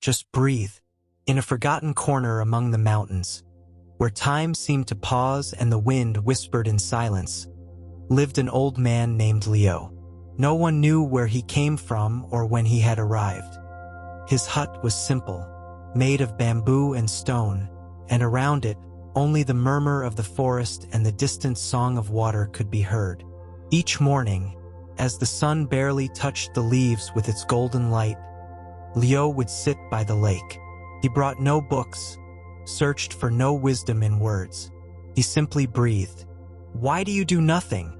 Just breathe. In a forgotten corner among the mountains, where time seemed to pause and the wind whispered in silence, lived an old man named Leo. No one knew where he came from or when he had arrived. His hut was simple, made of bamboo and stone, and around it, only the murmur of the forest and the distant song of water could be heard. Each morning, as the sun barely touched the leaves with its golden light, Leo would sit by the lake. He brought no books, searched for no wisdom in words. He simply breathed. "Why do you do nothing?"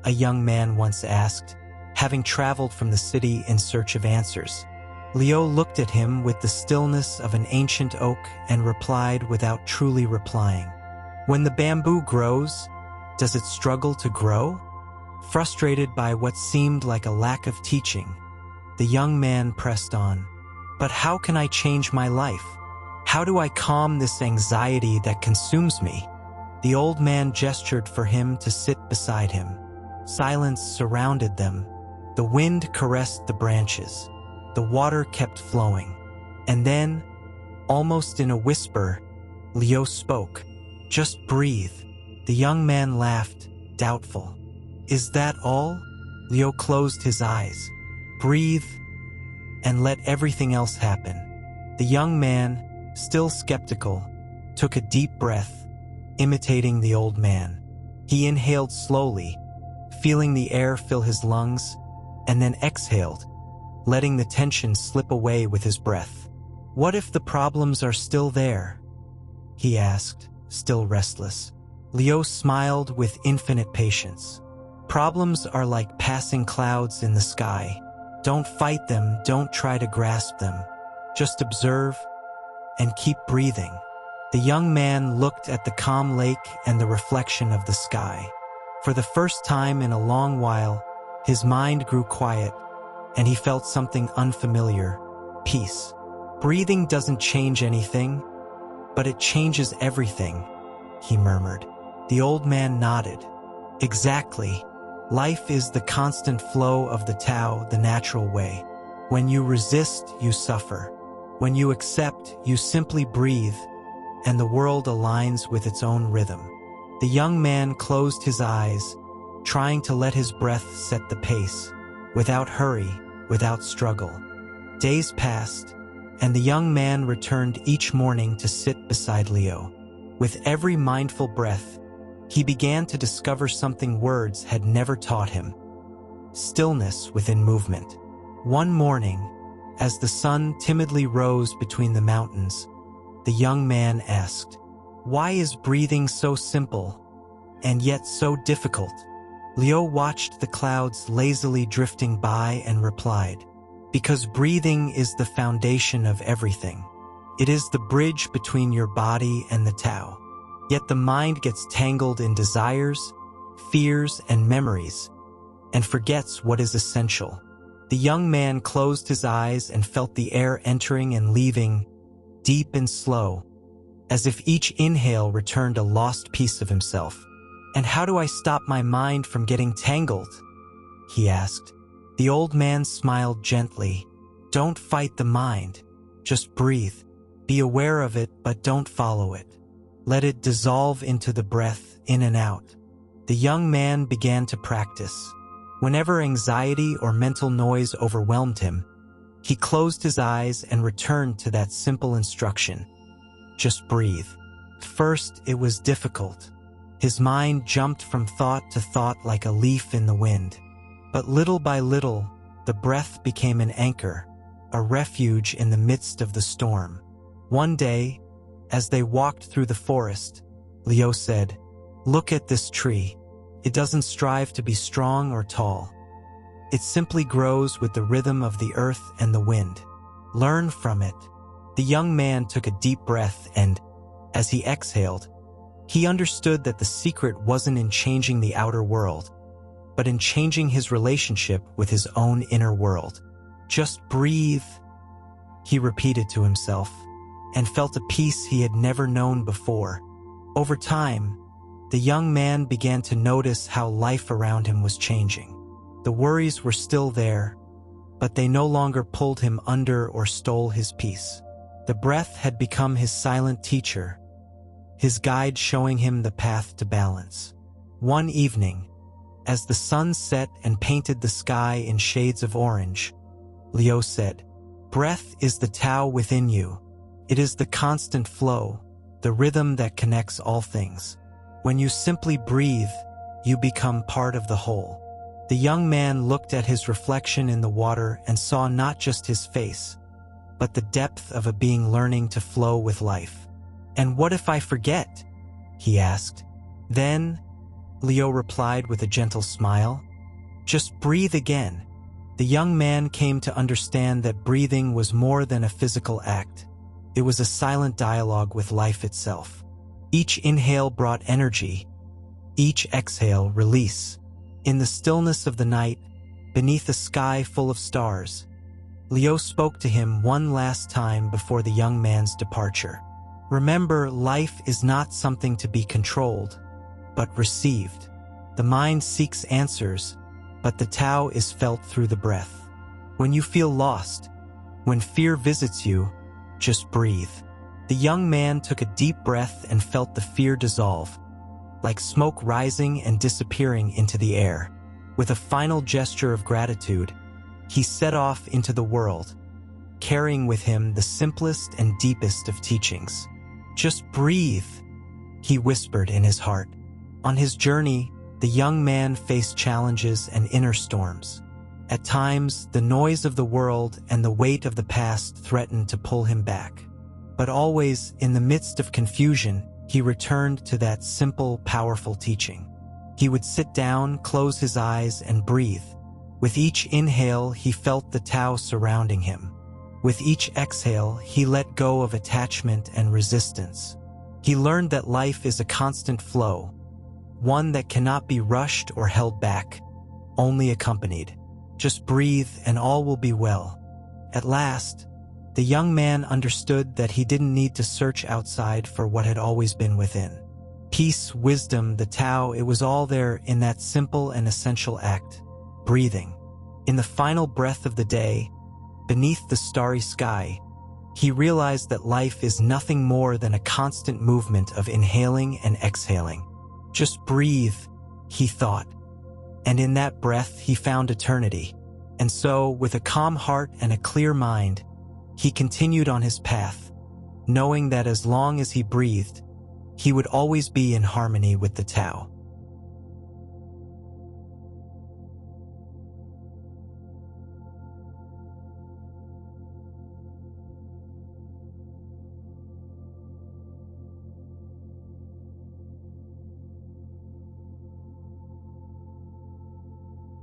a young man once asked, having traveled from the city in search of answers. Leo looked at him with the stillness of an ancient oak and replied without truly replying. "When the bamboo grows, does it struggle to grow?" Frustrated by what seemed like a lack of teaching, the young man pressed on. "But how can I change my life? How do I calm this anxiety that consumes me?" The old man gestured for him to sit beside him. Silence surrounded them. The wind caressed the branches. The water kept flowing. And then, almost in a whisper, Leo spoke. "Just breathe." The young man laughed, doubtful. "Is that all?" Leo closed his eyes. "Breathe and let everything else happen." The young man, still skeptical, took a deep breath, imitating the old man. He inhaled slowly, feeling the air fill his lungs, and then exhaled, letting the tension slip away with his breath. "What if the problems are still there?" he asked, still restless. Leo smiled with infinite patience. "Problems are like passing clouds in the sky. Don't fight them, don't try to grasp them. Just observe and keep breathing." The young man looked at the calm lake and the reflection of the sky. For the first time in a long while, his mind grew quiet, and he felt something unfamiliar: peace. "Breathing doesn't change anything, but it changes everything," he murmured. The old man nodded. "Exactly. Life is the constant flow of the Tao, the natural way. When you resist, you suffer. When you accept, you simply breathe, and the world aligns with its own rhythm." The young man closed his eyes, trying to let his breath set the pace, without hurry, without struggle. Days passed, and the young man returned each morning to sit beside Leo. With every mindful breath, he began to discover something words had never taught him: stillness within movement. One morning, as the sun timidly rose between the mountains, the young man asked, "Why is breathing so simple, and yet so difficult?" Leo watched the clouds lazily drifting by and replied, "Because breathing is the foundation of everything. It is the bridge between your body and the Tao. Yet the mind gets tangled in desires, fears, and memories, and forgets what is essential." The young man closed his eyes and felt the air entering and leaving, deep and slow, as if each inhale returned a lost piece of himself. "And how do I stop my mind from getting tangled?" he asked. The old man smiled gently. "Don't fight the mind. Just breathe. Be aware of it, but don't follow it. Let it dissolve into the breath, in and out." The young man began to practice. Whenever anxiety or mental noise overwhelmed him, he closed his eyes and returned to that simple instruction: just breathe. First, it was difficult. His mind jumped from thought to thought like a leaf in the wind. But little by little, the breath became an anchor, a refuge in the midst of the storm. One day, as they walked through the forest, Leo said, "Look at this tree. It doesn't strive to be strong or tall. It simply grows with the rhythm of the earth and the wind. Learn from it." The young man took a deep breath and, as he exhaled, he understood that the secret wasn't in changing the outer world, but in changing his relationship with his own inner world. "Just breathe," he repeated to himself, and felt a peace he had never known before. Over time, the young man began to notice how life around him was changing. The worries were still there, but they no longer pulled him under or stole his peace. The breath had become his silent teacher, his guide showing him the path to balance. One evening, as the sun set and painted the sky in shades of orange, Liu said, "Breath is the Tao within you. It is the constant flow, the rhythm that connects all things. When you simply breathe, you become part of the whole." The young man looked at his reflection in the water and saw not just his face, but the depth of a being learning to flow with life. "And what if I forget?" he asked. "Then," Liu replied with a gentle smile, "just breathe again." The young man came to understand that breathing was more than a physical act. It was a silent dialogue with life itself. Each inhale brought energy, each exhale release. In the stillness of the night, beneath a sky full of stars, Liu spoke to him one last time before the young man's departure. "Remember, life is not something to be controlled, but received. The mind seeks answers, but the Tao is felt through the breath. When you feel lost, when fear visits you, just breathe." The young man took a deep breath and felt the fear dissolve, like smoke rising and disappearing into the air. With a final gesture of gratitude, he set off into the world, carrying with him the simplest and deepest of teachings. "Just breathe," he whispered in his heart. On his journey, the young man faced challenges and inner storms. At times, the noise of the world and the weight of the past threatened to pull him back. But always, in the midst of confusion, he returned to that simple, powerful teaching. He would sit down, close his eyes, and breathe. With each inhale, he felt the Tao surrounding him. With each exhale, he let go of attachment and resistance. He learned that life is a constant flow, one that cannot be rushed or held back, only accompanied. Just breathe and all will be well. At last, the young man understood that he didn't need to search outside for what had always been within. Peace, wisdom, the Tao, it was all there in that simple and essential act, breathing. In the final breath of the day, beneath the starry sky, he realized that life is nothing more than a constant movement of inhaling and exhaling. Just breathe, he thought. And in that breath, he found eternity. And so, with a calm heart and a clear mind, he continued on his path, knowing that as long as he breathed, he would always be in harmony with the Tao.